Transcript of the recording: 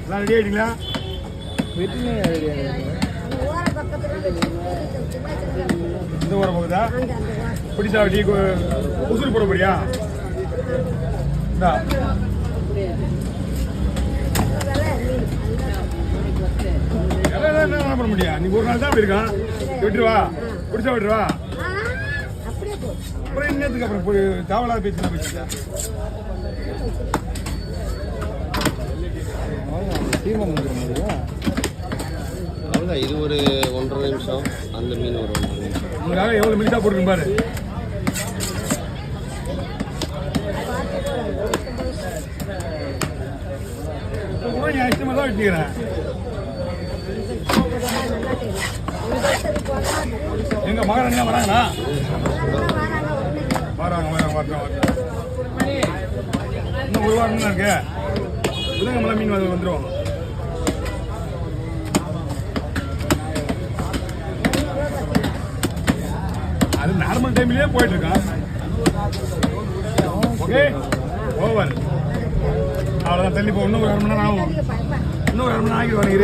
எல்லாம் ரெடி ஆகிட்டீங்களா? வெட்டினே இந்த ஊரை போகுதா? பிடிச்சா டீ உசுறு போட போறியா? என்ன பண்ண முடியா? நீ ஒரு நாள் தான் அப்படி இருக்கான். விட்டுருவா, பிடிச்சா விட்டுருவா. அப்புறம் இன்னத்துக்கு அப்புறம் போய் தேவலாத பேச்சு பேசிட்டா. அவ்வளோதான். இது ஒரு 1.5 நிமிஷம், அந்த மீன் ஒரு 1.5 நிமிஷம். உங்களுக்காக எவ்வளோ மினிட்டா போட்டுருக்கு பாரு. நீ இஷ்டமா தான் வெட்டிக்கிறேன். எங்க மகாராணியா வராங்களா? வராங்க. இன்னும் ஒரு வாரம் தான் இருக்கு. புதன்கிழமை மீன் வந்துருவாங்க. அது நார்மல் டைம்லயே போயிட்டு இருக்கான். Okay, over. அவ்வளோதான். தள்ளி போ. இன்னும் ஒரு 1/2 மணி நேரம் ஆகும். இன்னும் ஒரு 1/2 மணி நேரம் ஆகிடுவாங்க.